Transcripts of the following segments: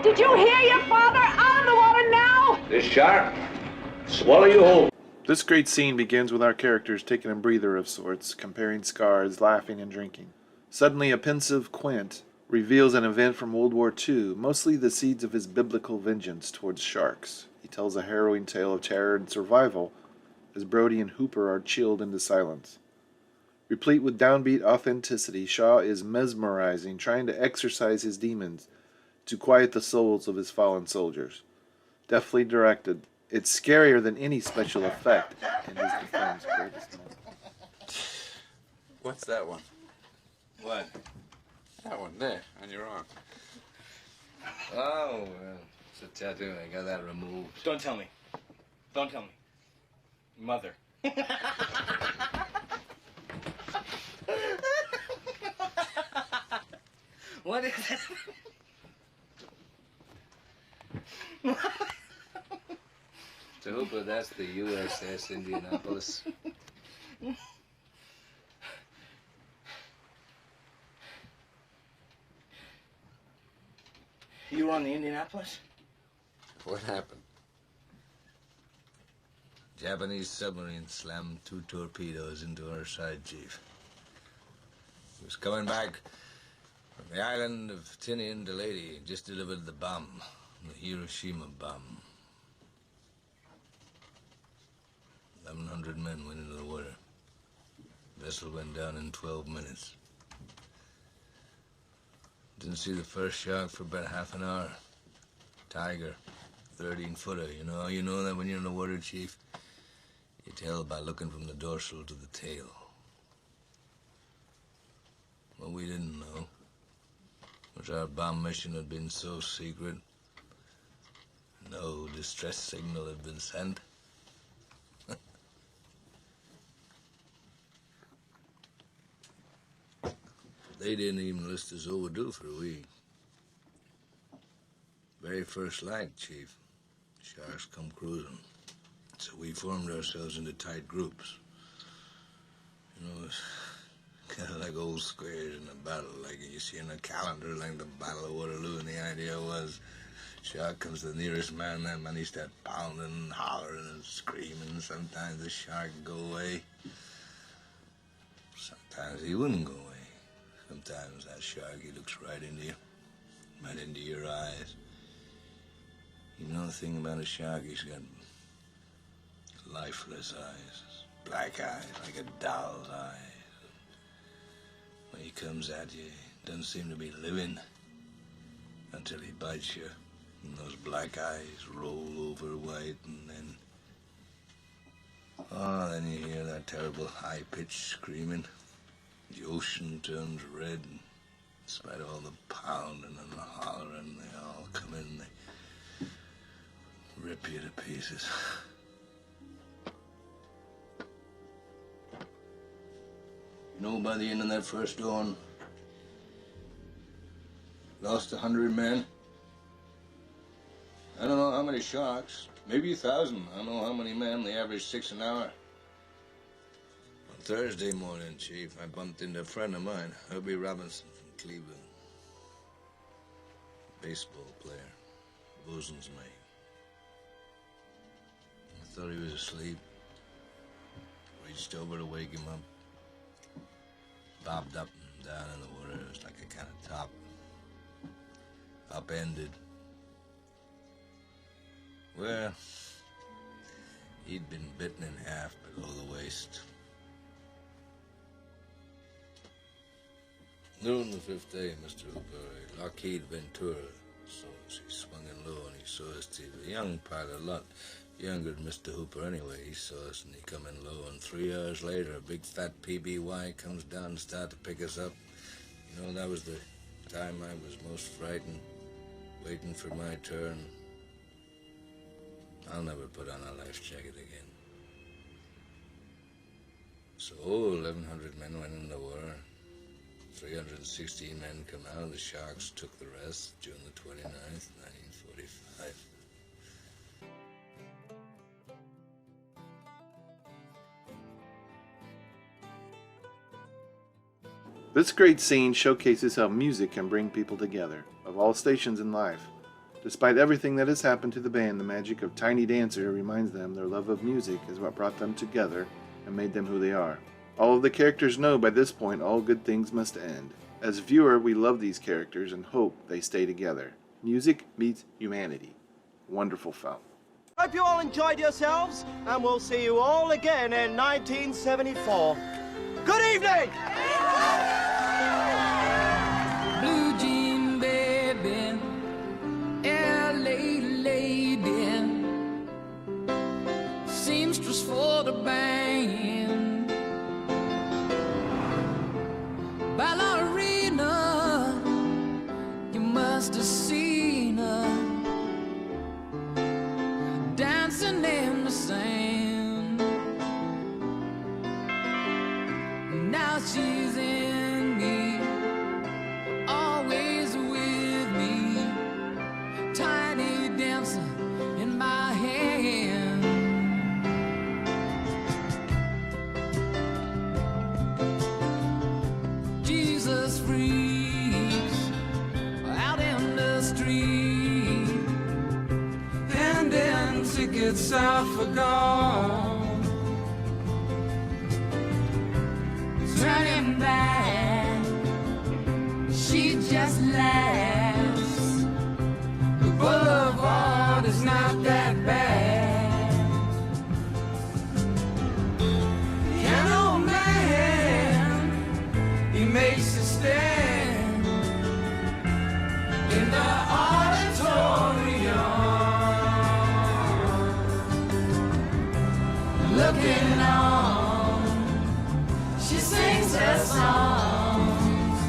Did you hear your father? Out of the water now! This shark, swallow you whole. This great scene begins with our characters taking a breather of sorts, comparing scars, laughing, and drinking. Suddenly, a pensive Quint reveals an event from World War II, mostly the seeds of his biblical vengeance towards sharks. He tells a harrowing tale of terror and survival as Brody and Hooper are chilled into silence. Replete with downbeat authenticity, Shaw is mesmerizing, trying to exorcise his demons to quiet the souls of his fallen soldiers. Deftly directed, it's scarier than any special effect and is the film's greatest moment. What's that one? What? That one there, on your arm. Oh, well, it's a tattoo. I got that removed. Don't tell me. Don't tell me. Mother. What is it? To Hooper, that's the USS Indianapolis. You were on the Indianapolis? What happened? Japanese submarine slammed 2 torpedoes into our side, Chief. He was coming back from the island of Tinian to Leyte, just delivered the bomb, the Hiroshima bomb. 1,100 men went into the water. Vessel went down in 12 minutes. Didn't see the first shark for about half an hour. Tiger, 13-footer. You know that when you're in the water, Chief? You tell by looking from the dorsal to the tail. What we didn't know was our bomb mission had been so secret, no distress signal had been sent. They didn't even list us overdue for a week. Very first light, Chief. Sharks come cruising. So we formed ourselves into tight groups. It's kind of like old squares in a battle, like you see in a calendar, like the Battle of Waterloo, and the idea was shark comes to the nearest man, that man he starts pounding and hollering and screaming. Sometimes the shark would go away. Sometimes he wouldn't go away. Sometimes that shark, he looks right into you, right into your eyes. You know the thing about a shark, he's got lifeless eyes, black eyes, like a doll's eyes. When he comes at you, he doesn't seem to be living until he bites you, and those black eyes roll over white, and then you hear that terrible high-pitched screaming. The ocean turns red, and in spite of all the pounding and the hollering, they all come in and they rip you to pieces. By the end of that first dawn, lost 100 men. I don't know how many sharks, maybe 1,000. I don't know how many men, they average 6 an hour. Thursday morning, Chief, I bumped into a friend of mine, Herbie Robinson from Cleveland. Baseball player, bosun's mate. I thought he was asleep. Reached over to wake him up. Bobbed up and down in the water. It was like a kind of top. Upended. Well, he'd been bitten in half below the waist. Noon the 5th day, Mr. Hooper, Lockheed Ventura. So he swung in low and he saw us. A young pilot, a lot younger than Mr. Hooper anyway. He saw us and he come in low. And 3 hours later, a big fat PBY comes down and started to pick us up. That was the time I was most frightened, waiting for my turn. I'll never put on a life jacket again. So 1,100 men went in the war. 316 men come out. The Sharks took the rest June the 29th, 1945. This great scene showcases how music can bring people together, of all stations in life. Despite everything that has happened to the band, the magic of Tiny Dancer reminds them their love of music is what brought them together and made them who they are. All of the characters know by this point all good things must end. As a viewer, we love these characters and hope they stay together. Music meets humanity. Wonderful film. Hope you all enjoyed yourselves, and we'll see you all again in 1974. Good evening! Blue jean baby, LA lady, seamstress for the band, ballerina, you must have seen her dancing in the sand. Now she's in me, always with me, tiny dancer in my hand. Jesus freaks out in the street, and then tickets are forgone. Turning back, she just laughs. The boulevard is not that bad. Piano man, he makes a stand in the auditorium, looking on. She sings her songs,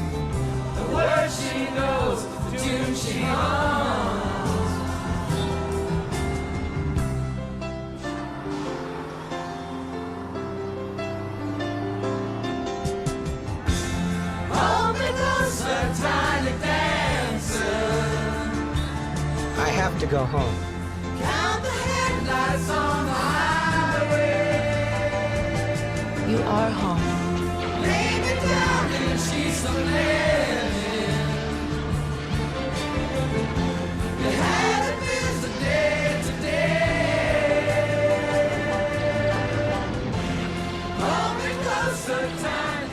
the words she knows, the tune she hums. Oh, because a tiny dancer. I have to go home. Count the headlights on the highway. You are home. Lay me down in sheets of linen. You had a busy day today. All because of time.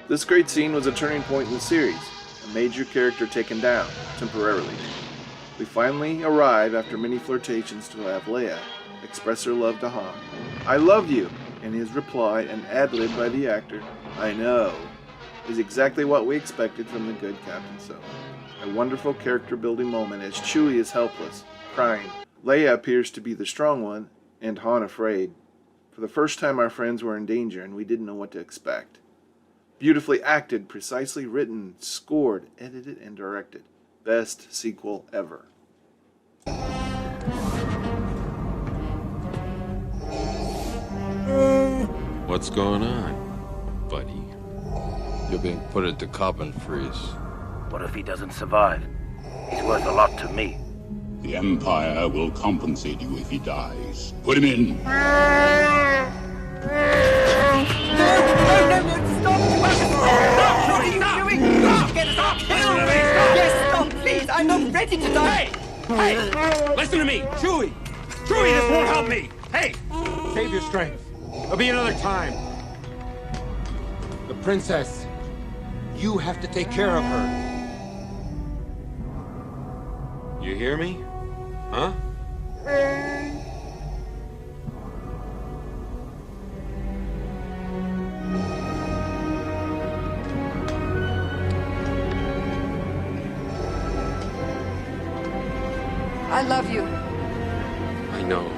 This great scene was a turning point in the series, a major character taken down, temporarily. We finally arrive after many flirtations to have Leia express her love to Han. "I love you," and his reply, an ad-lib by the actor, "I know," is exactly what we expected from the good Captain Solo. A wonderful character-building moment as Chewie is helpless, crying. Leia appears to be the strong one, and Han afraid. For the first time our friends were in danger and we didn't know what to expect. Beautifully acted, precisely written, scored, edited, and directed. Best sequel ever. What's going on, buddy? You're being put into carbon freeze. What if he doesn't survive? He's worth a lot to me. The Empire will compensate you if he dies. Put him in. No, stop! What are you doing? Get us up! Kill me! Yes, stop, please! I'm not ready to die! Hey! Listen to me! Chewie! Chewie, this won't help me! Hey! Save your strength. There'll be another time. The princess. You have to take care of her. You hear me? Huh? I love you. I know.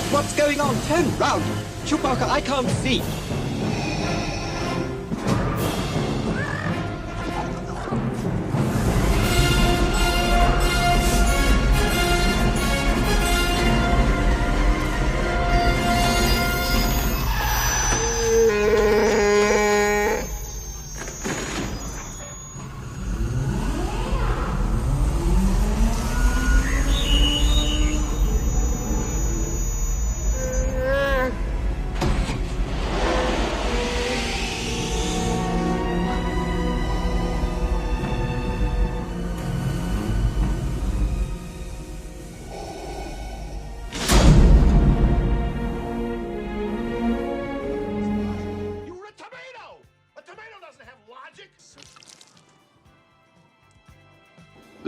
What's going on? Turn round! Chewbacca, I can't see.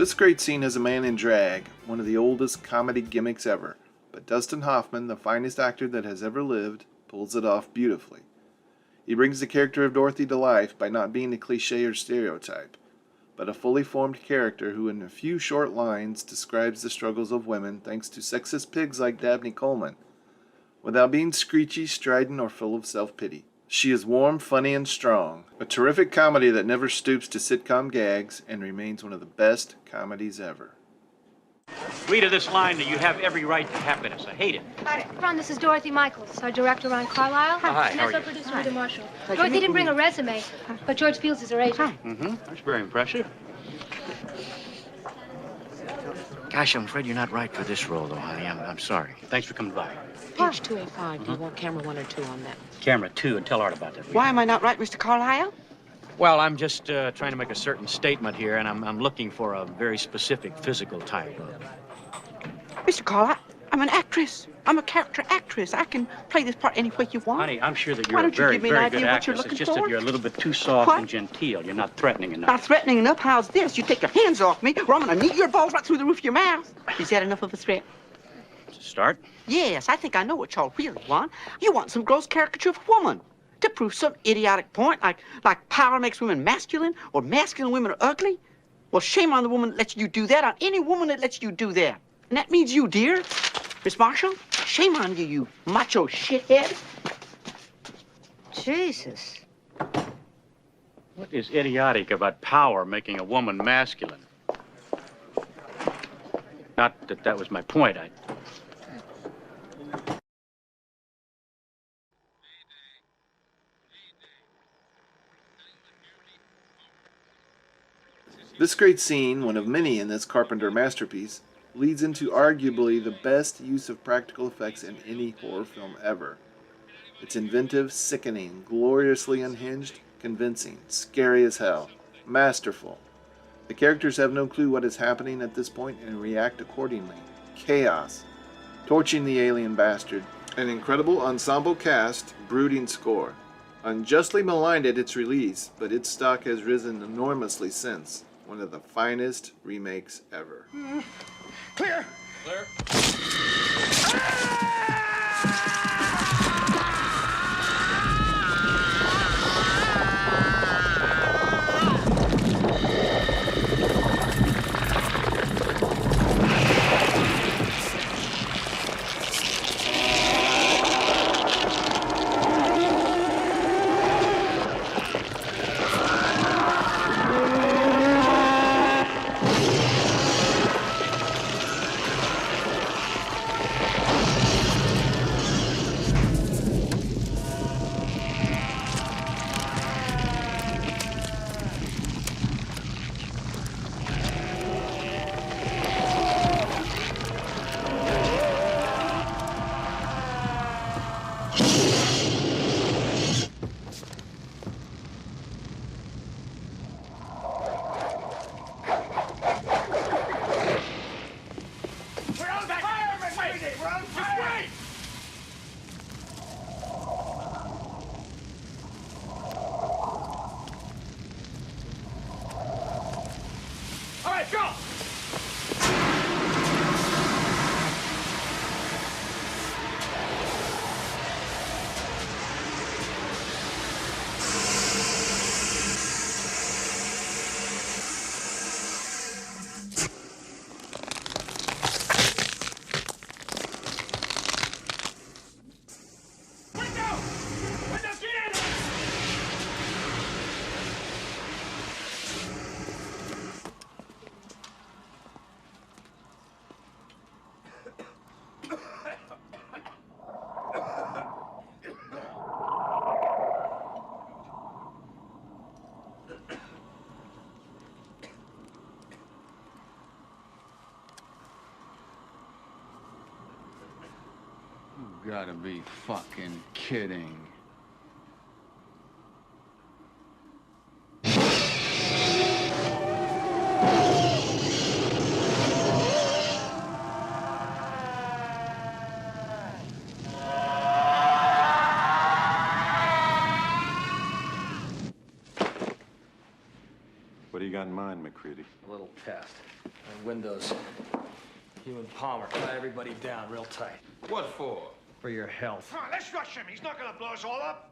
This great scene has a man in drag, one of the oldest comedy gimmicks ever, but Dustin Hoffman, the finest actor that has ever lived, pulls it off beautifully. He brings the character of Dorothy to life by not being a cliché or stereotype, but a fully formed character who in a few short lines describes the struggles of women thanks to sexist pigs like Dabney Coleman, without being screechy, strident, or full of self-pity. She is warm, funny, and strong, a terrific comedy that never stoops to sitcom gags and remains one of the best comedies ever. Read of this line that you have every right to happiness. I hate it. Ron, this is Dorothy Michaels, our director, Ron Carlisle. Hi, And how are that's our you? producer, Rita Marshall. Dorothy didn't bring a resume, but George Fields is her agent. Mm-hmm. That's very impressive. Gosh, I'm afraid you're not right for this role, though, honey. I'm sorry. Thanks for coming by. Page 285. Do you want camera 1 or 2 on that? Camera 2, and tell Art about that. Why am I not right, Mr. Carlisle? Well, I'm just trying to make a certain statement here, and I'm looking for a very specific physical type. Mr. Carlisle, I'm an actress. I'm a character actress. I can play this part any way you want. Honey, I'm sure that Why you're a don't you very, give me an very idea good what you're actress. looking It's just for? that you're a little bit too soft What? and genteel. You're not threatening enough. Not threatening enough? How's this? You take your hands off me, or I'm gonna knead your balls right through the roof of your mouth. Is that enough of a threat? To start? Yes, I think I know what y'all really want. You want some gross caricature of a woman to prove some idiotic point, like power makes women masculine, or masculine women are ugly. Well, shame on the woman that lets you do that, on any woman that lets you do that. And that means you, dear. Miss Marshall, shame on you, you macho shithead. Jesus. What is idiotic about power making a woman masculine? Not that that was my point. This great scene, one of many in this Carpenter masterpiece, leads into arguably the best use of practical effects in any horror film ever. It's inventive, sickening, gloriously unhinged, convincing, scary as hell, masterful. The characters have no clue what is happening at this point and react accordingly. Chaos, torching the alien bastard, an incredible ensemble cast, brooding score. Unjustly maligned at its release, but its stock has risen enormously since. One of the finest remakes ever. Clear! Clear. All right, go! You gotta be fucking kidding. What do you got in mind, McCready? A little test. Windows. You and Palmer, tie everybody down real tight. What for? For your health. Come on, let's rush him. He's not gonna blow us all up.